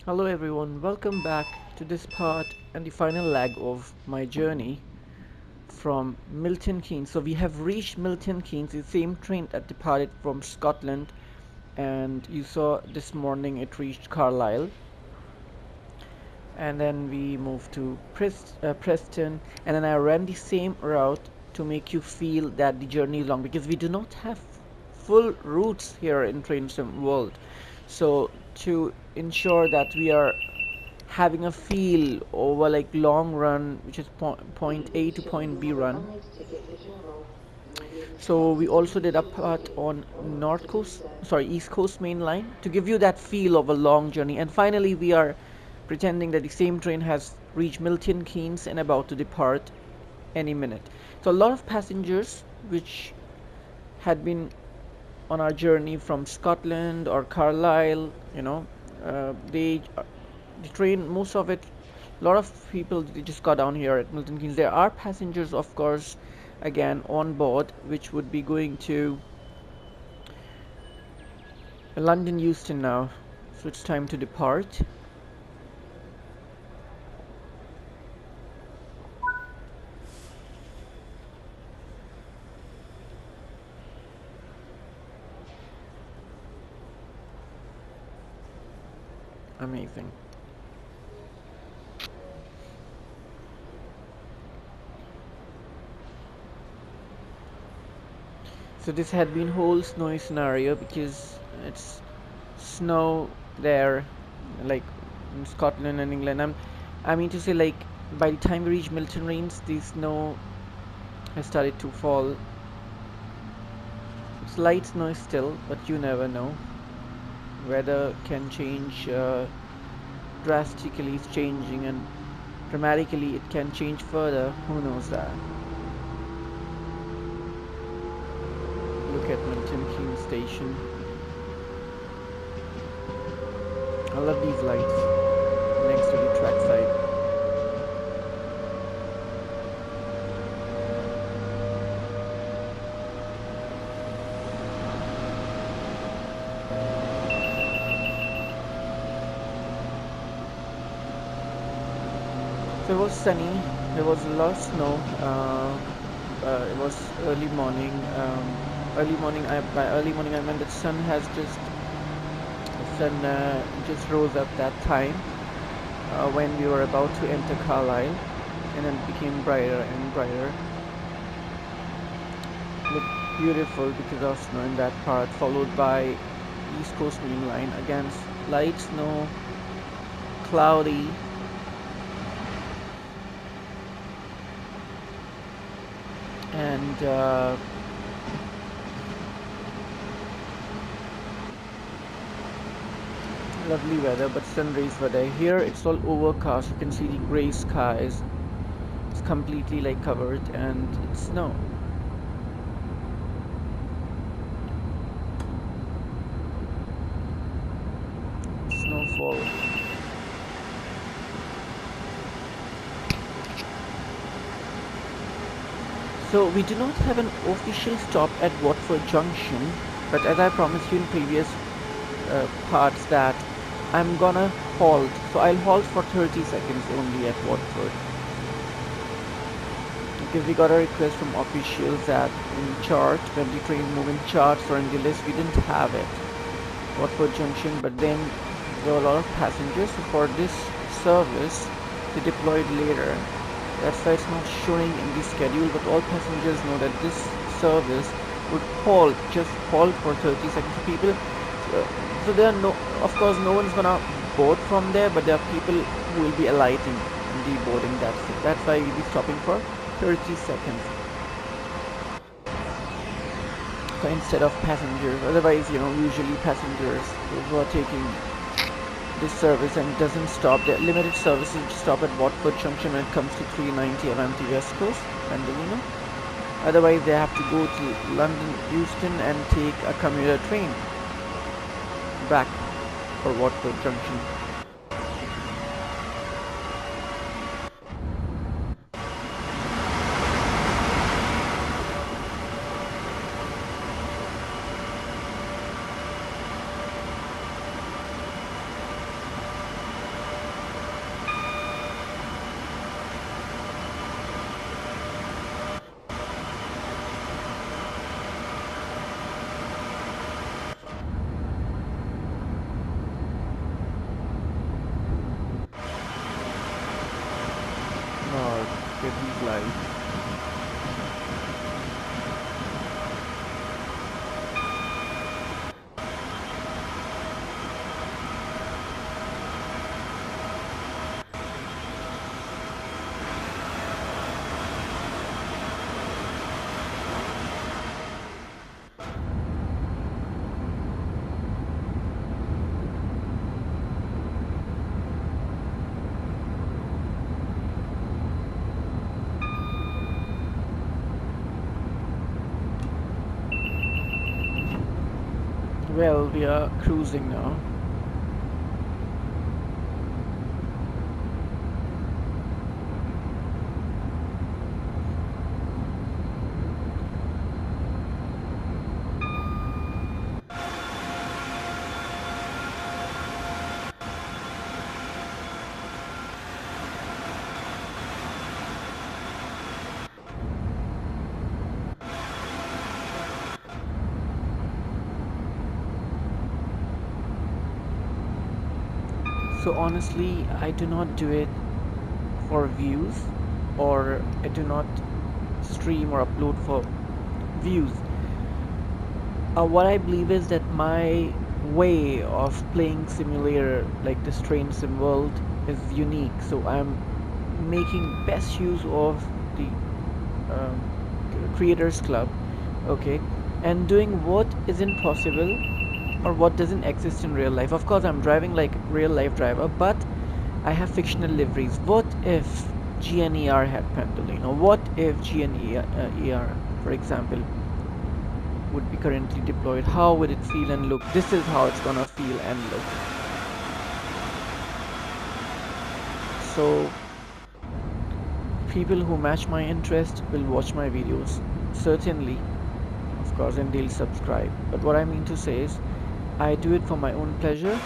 Hello everyone, welcome back to this part and the final leg of my journey from Milton Keynes. So we have reached Milton Keynes, the same train that departed from Scotland, and you saw this morning it reached Carlisle, and then we moved to Preston, and then I ran the same route to make you feel that the journey is long because we do not have full routes here in Train Sim World. So to ensure that we are having a feel over like long run, which is point A to point B run. So we also did a part on East Coast Main Line to give you that feel of a long journey. And finally, we are pretending that the same train has reached Milton Keynes and about to depart any minute. So a lot of passengers which had been on our journey from Scotland or Carlisle, they the train, most of it, a lot of people they just got down here at Milton Keynes. There are passengers, of course, again on board, which would be going to London Euston now. So it's time to depart. Amazing. So this had been whole snowy scenario because it's snow there, like in Scotland and England. I mean to say, like by the time we reach Milton Keynes, the snow has started to fall. It's light snow still, but you never know. Weather can change drastically. It's changing, and dramatically it can change further. Who knows that? Look at Milton Keynes station. I love these lights next to the trackside. So it was sunny. There was a lot of snow. It was early morning. Early morning. By early morning, I meant the sun has just the sun just rose up that time when we were about to enter Carlisle, and then it became brighter and brighter. Looked beautiful because of snow in that part, followed by East Coast Main Line. Again, light snow, cloudy. And lovely weather, but sun rays were there. Here it's all overcast. You can see the grey skies. It's completely like covered, and it's snow. Snowfall. So we do not have an official stop at Watford Junction, but as I promised you in previous parts that I'm gonna halt. So I'll halt for 30 seconds only at Watford. Because we got a request from officials that in chart, when the train moving charts or in the list, we didn't have it. Watford Junction, but then there were a lot of passengers. So for this service, they deployed later. That's why it's not showing in the schedule, but all passengers know that this service would halt, just halt for 30 seconds. People, so there are no, of course, no one's gonna board from there, but there are people who will be alighting and deboarding. That's it. That's why we'll be stopping for 30 seconds. So instead of passengers, otherwise, usually passengers who are taking this service and doesn't stop. The limited services stop at Watford Junction when it comes to 390 Avanti West Coast, London. Otherwise, they have to go to London Euston and take a commuter train back for Watford Junction. life. Well, we are cruising now. So honestly, I do not do it for views, or I do not stream or upload for views. What I believe is that my way of playing simulator like this train sim world is unique. So I'm making best use of the creators club, okay, and doing what isn't possible or what doesn't exist in real life. Of course, I'm driving like a real life driver, but I have fictional liveries. What if GNER had pendulum? Or what if GNER, for example, would be currently deployed? How would it feel and look? This is how it's gonna feel and look. So people who match my interest will watch my videos, certainly, of course, and they'll subscribe. But what I mean to say is, I do it for my own pleasure.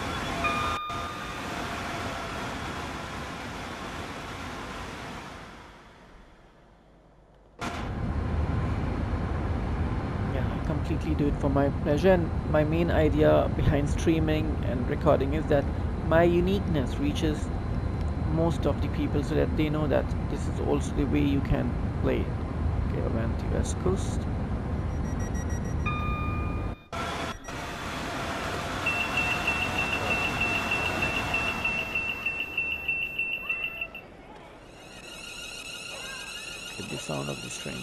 Yeah, I completely do it for my pleasure, and my main idea behind streaming and recording is that my uniqueness reaches most of the people so that they know that this is also the way you can play it. Okay, Avanti West Coast. Get the sound of this train.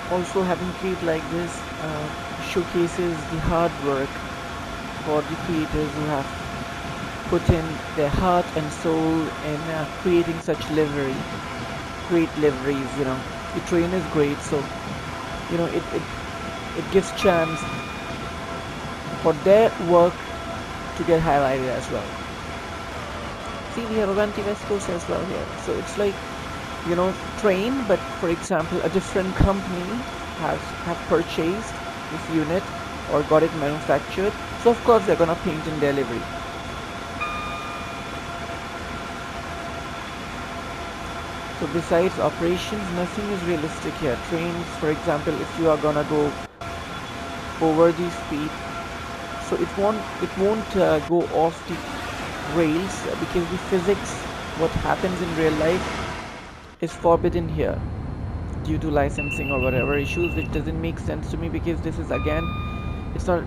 Also, having create like this showcases the hard work for the creators who have put in their heart and soul in creating such great liveries. The train is great, so it gives chance for their work to get highlighted as well. See, we have Avanti West Coast as well here, so it's like train, but for example a different company have purchased this unit or got it manufactured, so of course they're gonna paint in their livery. So besides operations, nothing is realistic here. Trains, for example, if you are gonna go over the speed, so it won't go off the rails, because the physics, what happens in real life, is forbidden here due to licensing or whatever issues, which doesn't make sense to me, because this is, again, it's not,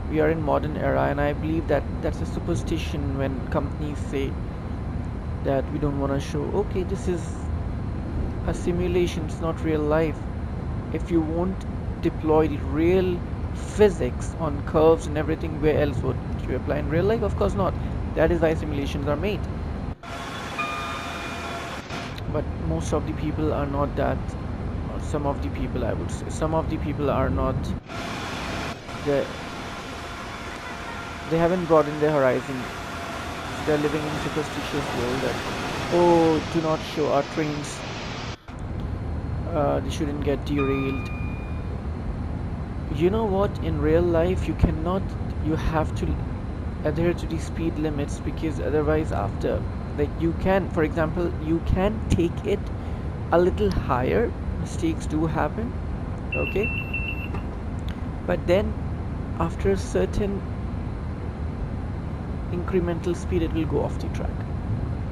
we are in modern era, and I believe that that's a superstition when companies say that we don't want to show, okay, this is a simulation, it's not real life. if you won't deploy the real physics on curves and everything, where else would you apply in real life? Of course not. That is why simulations are made. But most of the people are not that, or some of the people, I would say, some of the people are not, they, they haven't broadened their horizon. They're living in superstitious world that, oh, do not show our trains, they shouldn't get derailed. You know what, in real life you cannot, you have to adhere to the speed limits, because otherwise after, like, you can, for example, you can take it a little higher, mistakes do happen, okay, but then after a certain incremental speed it will go off the track.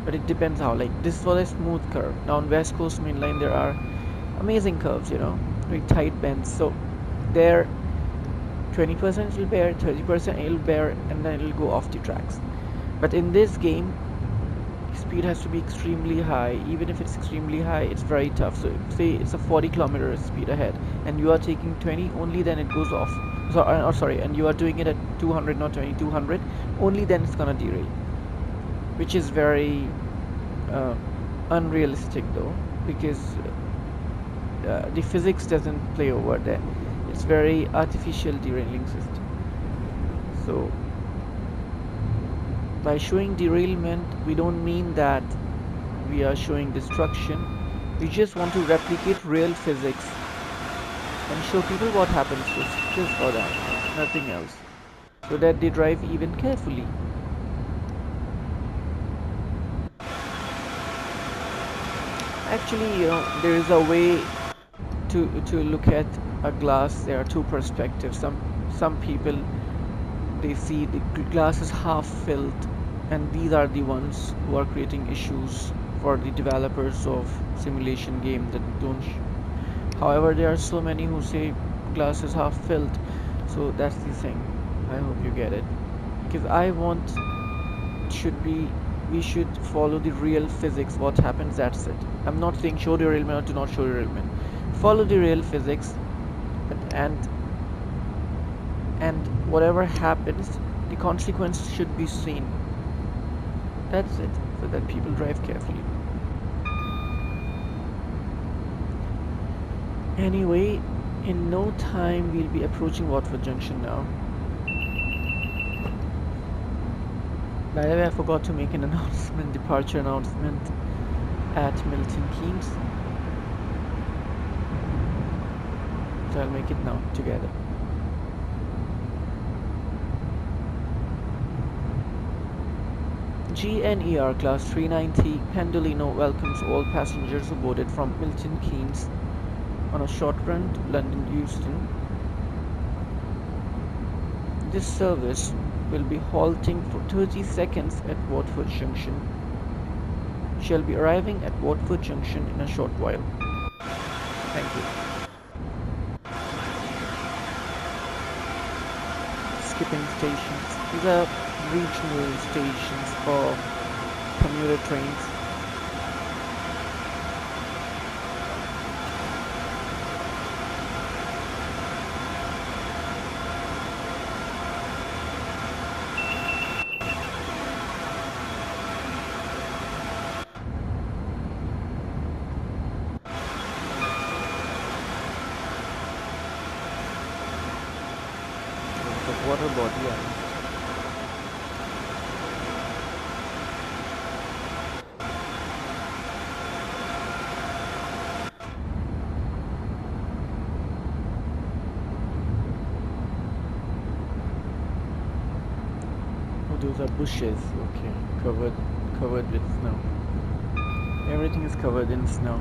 But it depends how, like, this was a smooth curve. Now on West Coast Main Line there are amazing curves, you know, very tight bends, so there 20% will bear, 30% it'll bear, and then it'll go off the tracks. But in this game, speed has to be extremely high. Even if it's extremely high, it's very tough. So say it's a 40 kilometer speed ahead and you are taking 20, only then it goes off. So, sorry, and you are doing it at 200, not 20, 200, only then it's gonna derail, which is very unrealistic though, because the physics doesn't play over there. It's very artificial derailing system. So by showing derailment, we don't mean that we are showing destruction. We just want to replicate real physics and show people what happens just for that, nothing else, so that they drive even carefully. Actually, you know, there is a way to look at a glass. There are two perspectives. Some people, they see the glass is half filled, and these are the ones who are creating issues for the developers of simulation game that don't however, there are so many who say glass is half filled. So that's the thing. I hope you get it, because I want, should be, we should follow the real physics. What happens, that's it. I'm not saying show derailment or do not show derailment. Follow the real physics, and whatever happens, the consequence should be seen. That's it, so that people drive carefully. Anyway, in no time we'll be approaching Watford Junction now. By the way, I forgot to make an announcement, departure announcement at Milton Keynes. So I'll make it now together. GNER Class 390 Pendolino welcomes all passengers who boarded from Milton Keynes on a short run to London Euston. This service will be halting for 30 seconds at Watford Junction. Shall be arriving at Watford Junction in a short while. Thank you. Skipping stations. These are regional stations for commuter trains. The water body. Those are bushes, okay, covered with snow. Everything is covered in snow.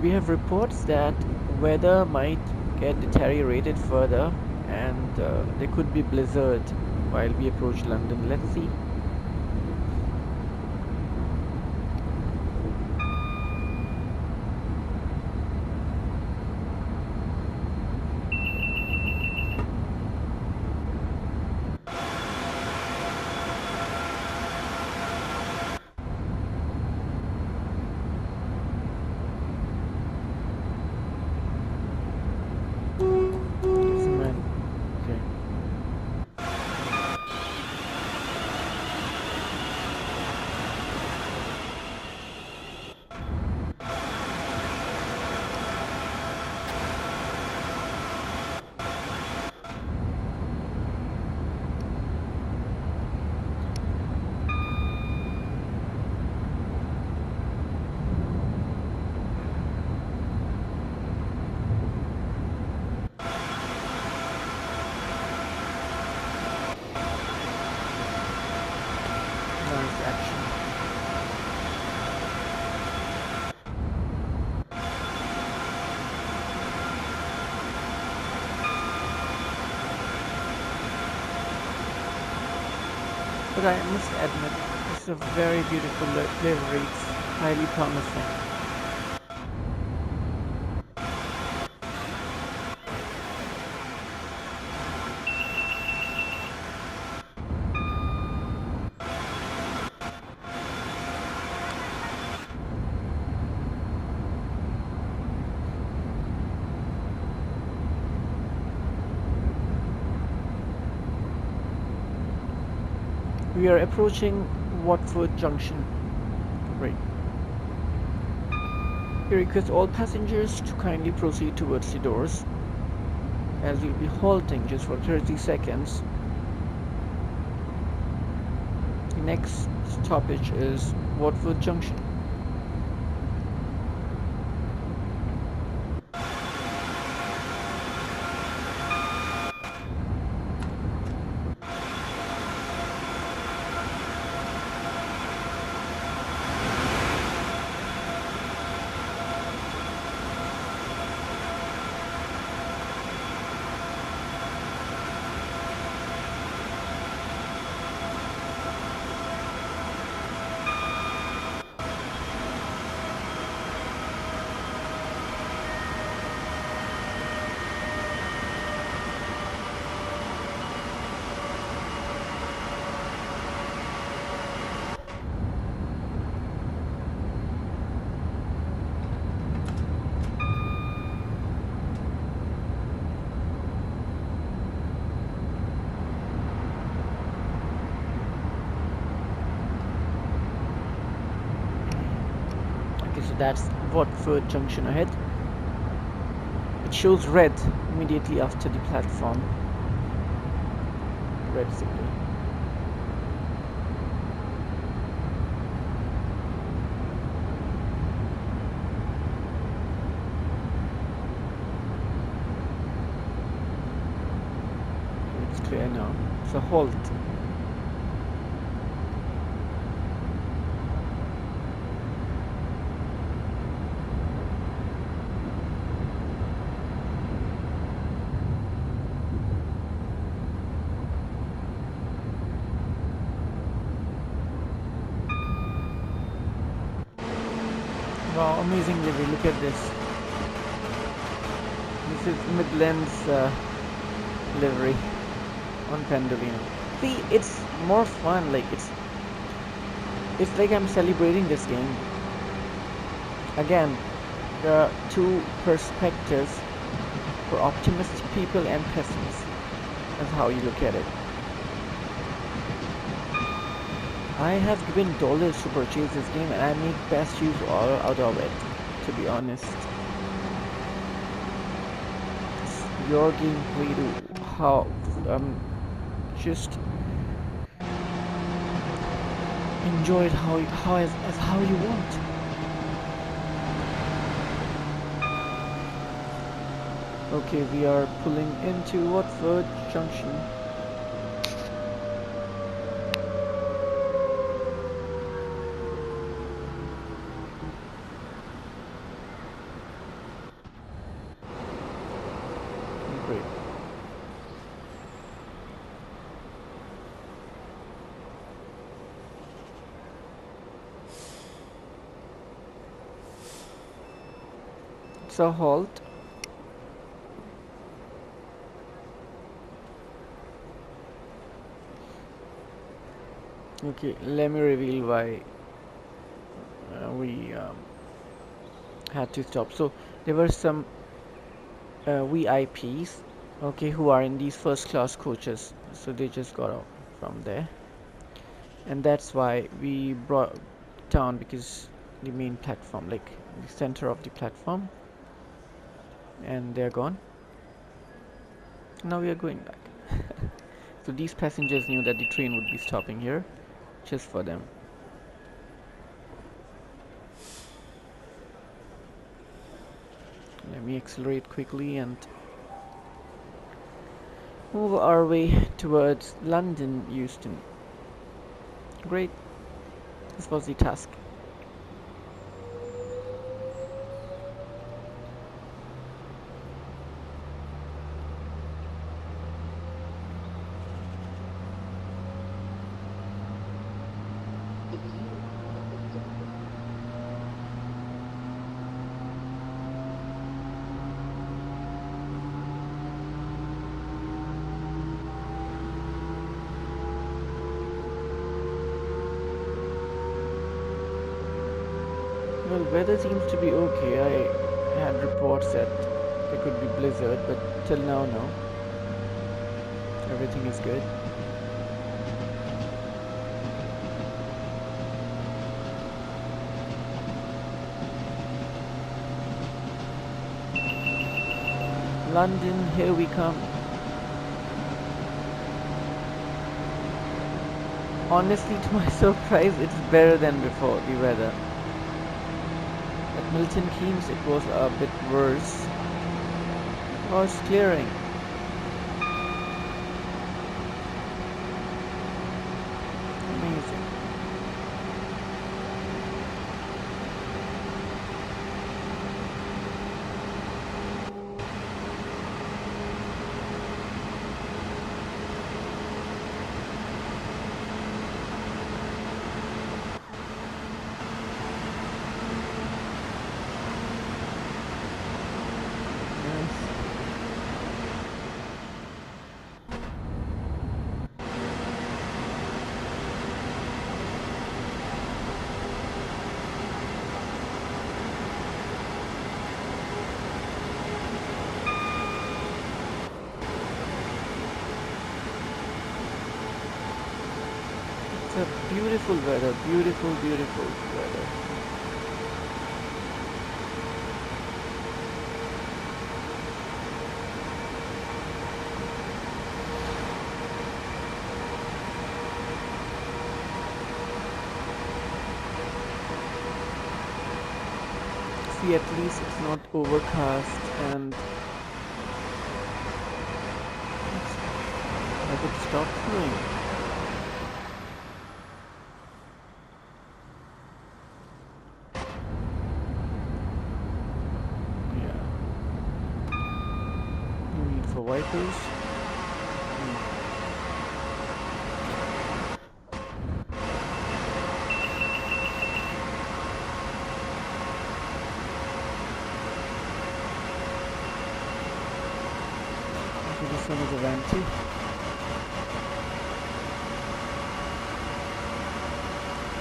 We have reports that weather might get deteriorated further, and there could be blizzard while we approach London. Let's see. But I must admit, it's a very beautiful livery. It's highly promising. We are approaching Watford Junction. Great. We request all passengers to kindly proceed towards the doors, as we'll be halting just for 30 seconds. The next stoppage is Watford Junction. So that's Watford Junction ahead. It shows red immediately after the platform. Red signal. It's clear now. It's a halt. Wow, amazing livery, look at this. This is Midland's livery on Pendolino. See, it's more fun, like it's like I'm celebrating this game. Again, there are two perspectives for optimistic people and pessimists. That's how you look at it. I have given dollars to purchase this game and I make best use all out of it, to be honest. It's your gameplay to how just enjoy it how you want. Okay, we are pulling into Watford Junction. Great. It's a halt. Okay, let me reveal why we had to stop. So there were some VIPs, okay, who are in these first class coaches, so they just got out from there, and that's why we brought down, because the main platform, like the center of the platform, and they're gone. Now we are going back. So these passengers knew that the train would be stopping here just for them. Let me accelerate quickly and move our way towards London Euston. Great. This was the task. Well, weather seems to be okay. I had reports that there could be blizzard, but till now, no. Everything is good. London, here we come. Honestly, to my surprise, it's better than before, the weather. At Milton Keynes, it was a bit worse. Oh, it's clearing. Amazing. It's a beautiful weather, beautiful, beautiful weather. See, at least it's not overcast and has it stopped snowing? Yeah. No need for wipers. Okay, this one is a Vanti.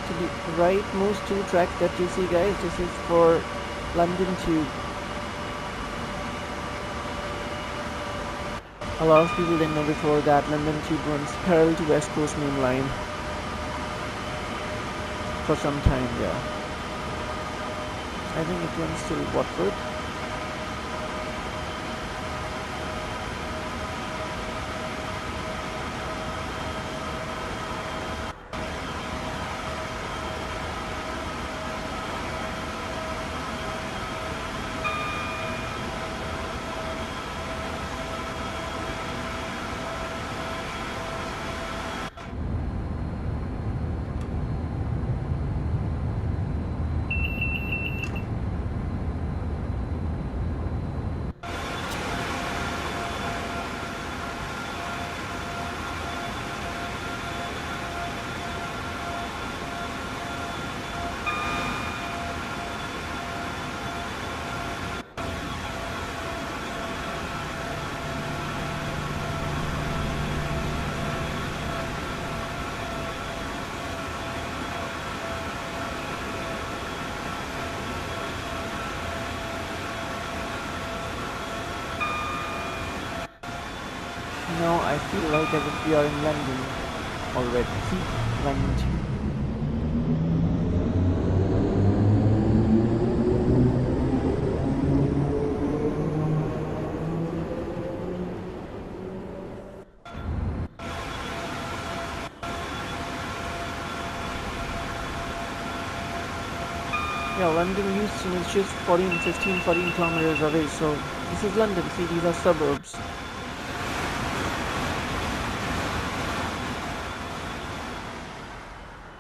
To the rightmost two tracks that you see, guys, this is for London Tube. A lot of people didn't know before that London Tube runs parallel to West Coast Main Line for some time, yeah. I think it runs till Watford. Now I feel like as if we are in London already. See, London Tube. Yeah, London Euston is just 14 kilometers away, so this is London. See, these are suburbs.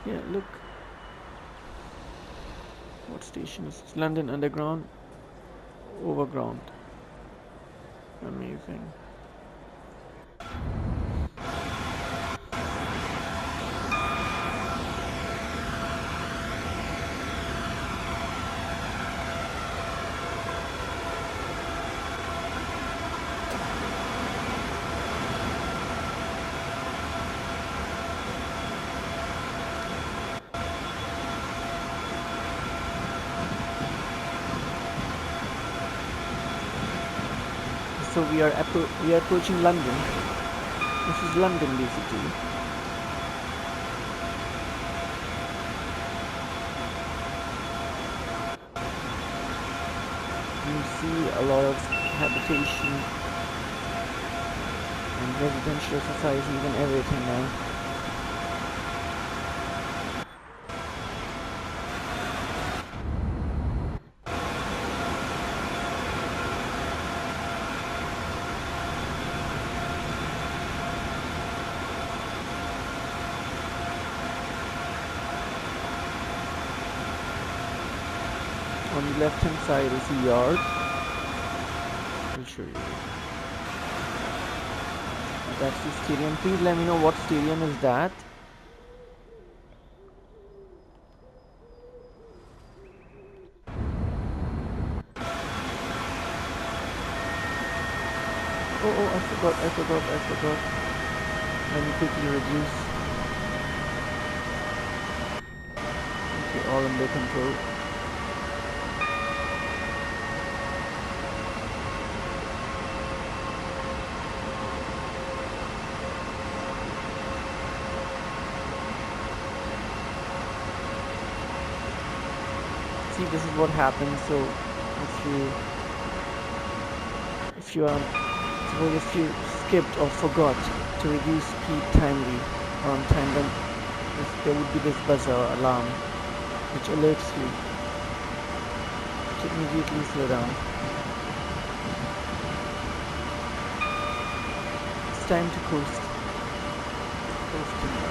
Yeah, look. What station is this? London Underground, Overground. Amazing. so we are approaching London. This is London basically. You see a lot of habitation and residential societies and everything now. On the left hand side is a yard. I'll show you. That's the stadium. Please let me know what stadium is that. Oh, I forgot. Let me quickly reduce. Okay, all under control. See, this is what happens. So if you skipped or forgot to reduce speed timely or on time, then there would be this buzzer alarm which alerts you to immediately slow down. It's time to coast. Coasting now.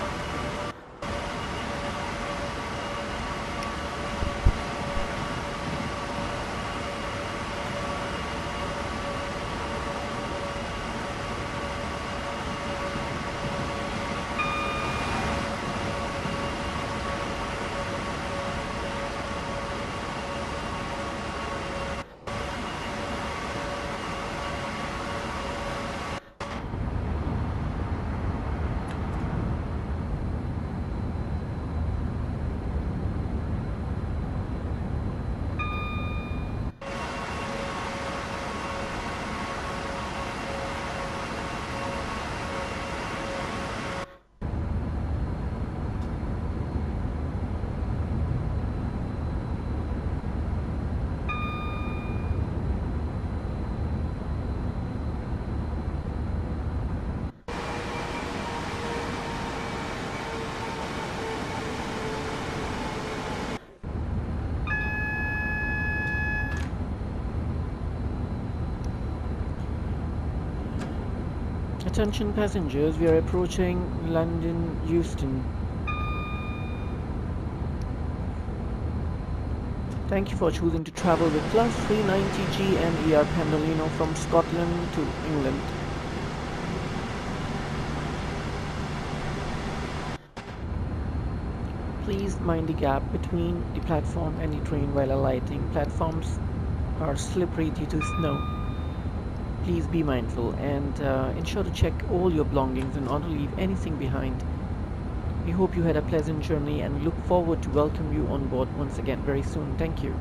Attention passengers, we are approaching London Euston. Thank you for choosing to travel with Class 390 GNER Pendolino from Scotland to England. Please mind the gap between the platform and the train while alighting. Platforms are slippery due to snow. Please be mindful and ensure to check all your belongings and not to leave anything behind. We hope you had a pleasant journey and look forward to welcome you on board once again very soon. Thank you.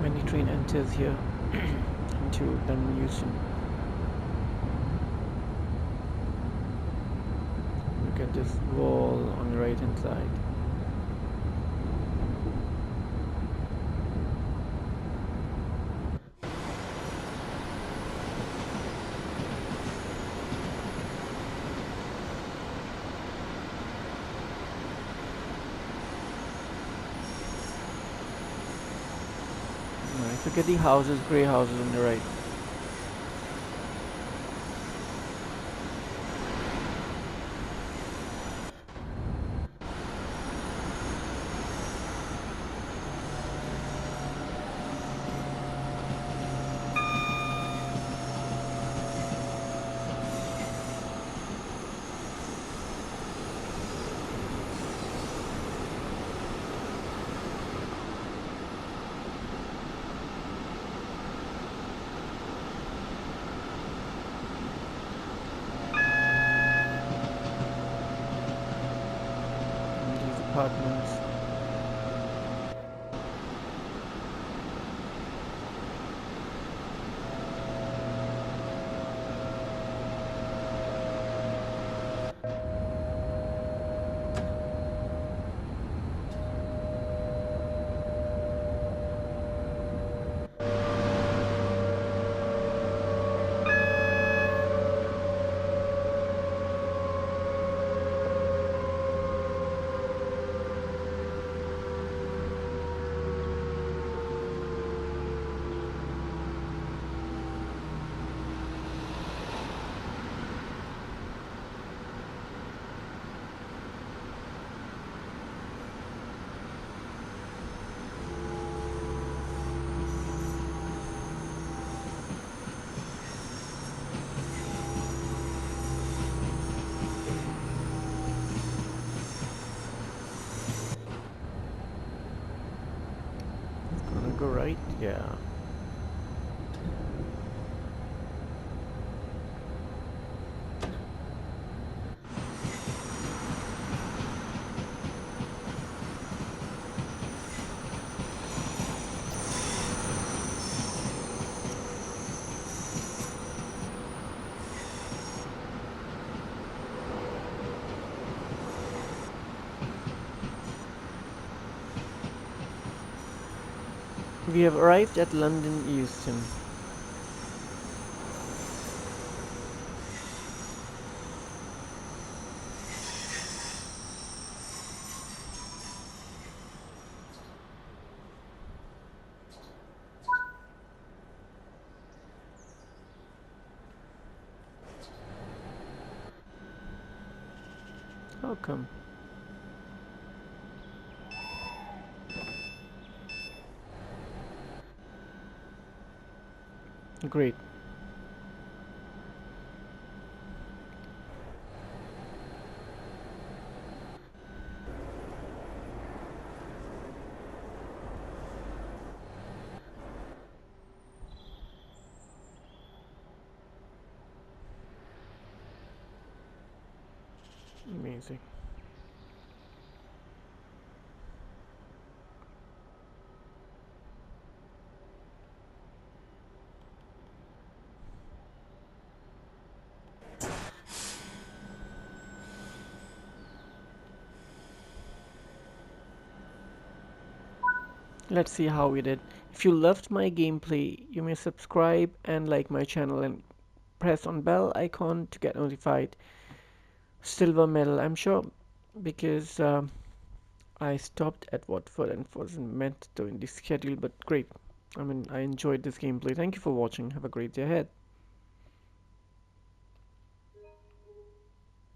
When the train enters here into London Euston. Look at this wall on the right hand side. Look at the houses, grey houses on the right. And these apartments. Gonna go right? Yeah. We have arrived at London Euston. How come? Great. Amazing. Let's see how we did. If you loved my gameplay, you may subscribe and like my channel and press on bell icon to get notified. Silver medal, I'm sure, because I stopped at Watford and wasn't meant to in the schedule, but great. I mean, I enjoyed this gameplay. Thank you for watching. Have a great day ahead.